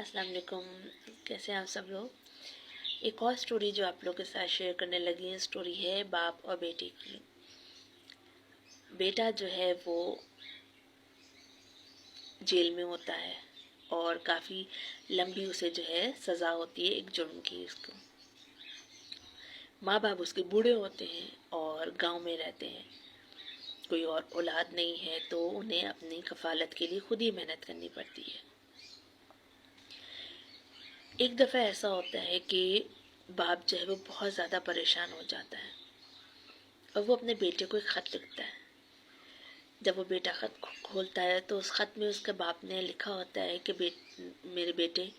अस्सलाम वालेकुम। कैसे हैं आप सब लोग। एक और स्टोरी जो आप लोग के साथ शेयर करने लगी है, स्टोरी है बाप और बेटे की। बेटा जो है वो जेल में होता है और काफ़ी लंबी उसे जो है सज़ा होती है एक जुर्म की। उसको माँ बाप उसके बूढ़े होते हैं और गांव में रहते हैं, कोई और औलाद नहीं है, तो उन्हें अपनी कफालत के लिए खुद ही मेहनत करनी पड़ती है। एक दफ़ा ऐसा होता है कि बाप जो है वो बहुत ज़्यादा परेशान हो जाता है और वो अपने बेटे को एक ख़त लिखता है। जब वो बेटा ख़त खोलता है तो उस ख़त में उसके बाप ने लिखा होता है कि मेरे बेटे,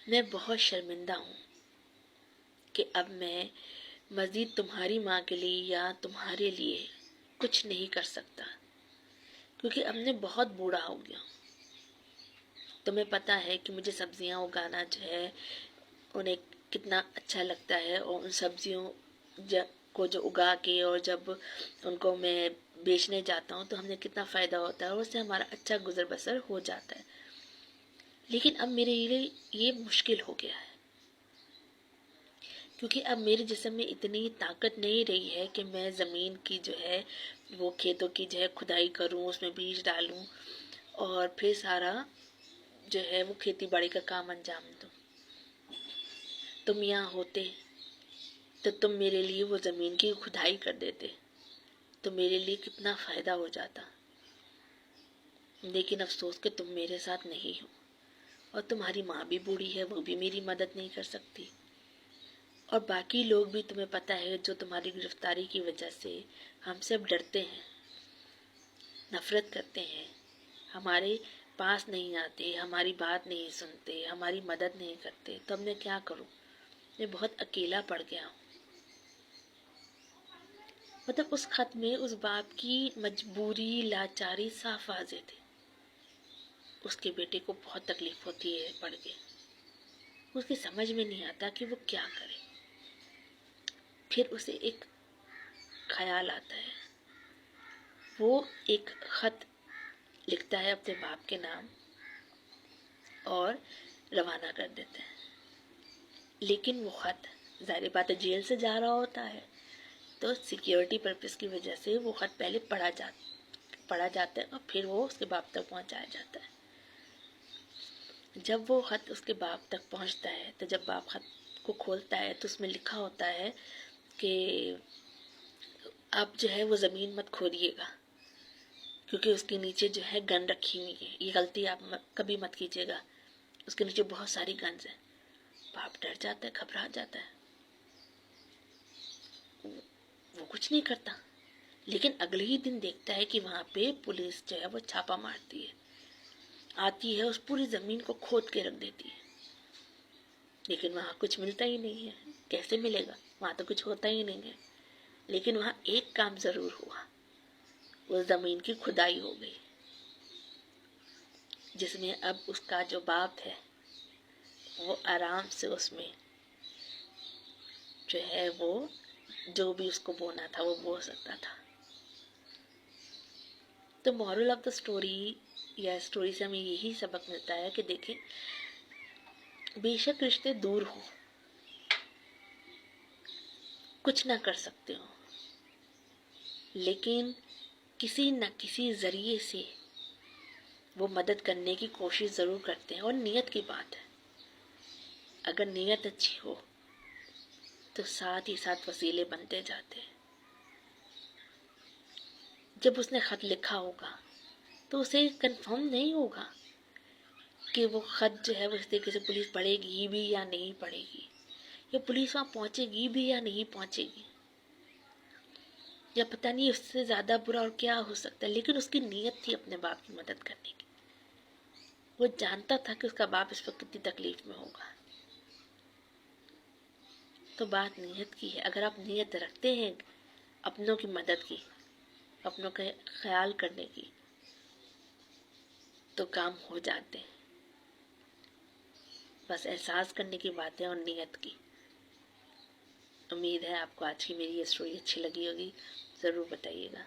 मैं बहुत शर्मिंदा हूँ कि अब मैं मज़ीद तुम्हारी माँ के लिए या तुम्हारे लिए कुछ नहीं कर सकता, क्योंकि अब मैं बहुत बूढ़ा हो गया। तुम्हें पता है कि मुझे सब्जियां उगाना जो है उन्हें कितना अच्छा लगता है, और उन सब्जियों को जो उगा के और जब उनको मैं बेचने जाता हूँ तो हमें कितना फ़ायदा होता है और उससे हमारा अच्छा गुजर बसर हो जाता है। लेकिन अब मेरे लिए ये मुश्किल हो गया है, क्योंकि अब मेरे जिस्म में इतनी ताकत नहीं रही है कि मैं ज़मीन की जो है वो खेतों की जो है खुदाई करूँ, उसमें बीज डालूँ और फिर सारा जो है वो खेती बाड़ी का काम अंजाम दूँ। तुम यहाँ होते तो तुम मेरे लिए वो ज़मीन की खुदाई कर देते, तो मेरे लिए कितना फ़ायदा हो जाता। लेकिन अफसोस कि तुम मेरे साथ नहीं हो और तुम्हारी माँ भी बूढ़ी है, वो भी मेरी मदद नहीं कर सकती, और बाकी लोग भी तुम्हें पता है जो तुम्हारी गिरफ्तारी की वजह से हमसे अब डरते हैं, नफ़रत करते हैं, हमारे पास नहीं आते, हमारी बात नहीं सुनते, हमारी मदद नहीं करते। तो अब मैं क्या करूँ, मैं बहुत अकेला पड़ गया हूँ। मतलब उस खत में उस बाप की मजबूरी, लाचारी साफ वाज़ेह थी। उसके बेटे को बहुत तकलीफ होती है पढ़ के, उसकी समझ में नहीं आता कि वो क्या करे। फिर उसे एक ख्याल आता है, वो एक खत लिखता है अपने बाप के नाम और रवाना कर देता है। लेकिन वो खत ज़ाहिर बात है जेल से जा रहा होता है, तो सिक्योरिटी पर्पस की वजह से वो खत पहले पढ़ा जाता है और फिर वो उसके बाप तक पहुंचाया जाता है। जब वो खत उसके बाप तक पहुंचता है तो जब बाप खत को खोलता है तो उसमें लिखा होता है कि आप जो है वो ज़मीन मत खोदिएगा, क्योंकि उसके नीचे जो है गन रखी हुई है, ये गलती आप कभी मत कीजिएगा। उसके नीचे बहुत सारी गन्स हैं। बाप डर जाता है, घबरा जाता है, वो कुछ नहीं करता। लेकिन अगले ही दिन देखता है कि वहाँ पे पुलिस जो है वो छापा मारती है, आती है, उस पूरी ज़मीन को खोद के रख देती है। लेकिन वहाँ कुछ मिलता ही नहीं है। कैसे मिलेगा, वहाँ तो कुछ होता ही नहीं है। लेकिन वहाँ एक काम ज़रूर हुआ, वो ज़मीन की खुदाई हो गई, जिसमें अब उसका जो बाप है वो आराम से उसमें जो है वो जो भी उसको बोना था वो बो सकता था। तो मॉरल ऑफ द स्टोरी या स्टोरी से हमें यही सबक मिलता है कि देखें, बेशक रिश्ते दूर हो, कुछ ना कर सकते हो, लेकिन किसी न किसी ज़रिए से वो मदद करने की कोशिश ज़रूर करते हैं। और नीयत की बात है, अगर नीयत अच्छी हो तो साथ ही साथ वसीले बनते जाते हैं। जब उसने ख़त लिखा होगा तो उसे कंफर्म नहीं होगा कि वो ख़त जो है वो इस तरीके से पुलिस पढ़ेगी भी या नहीं पढ़ेगी, या पुलिस वहाँ पहुँचेगी भी या नहीं पहुँचेगी, या पता नहीं उससे ज़्यादा बुरा और क्या हो सकता है। लेकिन उसकी नीयत थी अपने बाप की मदद करने की। वो जानता था कि उसका बाप इस वक्त कितनी तकलीफ में होगा। तो बात नीयत की है। अगर आप नीयत रखते हैं अपनों की मदद की, अपनों का ख्याल करने की, तो काम हो जाते हैं। बस एहसास करने की बात है और नीयत की। उम्मीद है आपको आज की मेरी ये स्टोरी अच्छी लगी होगी, ज़रूर बताइएगा।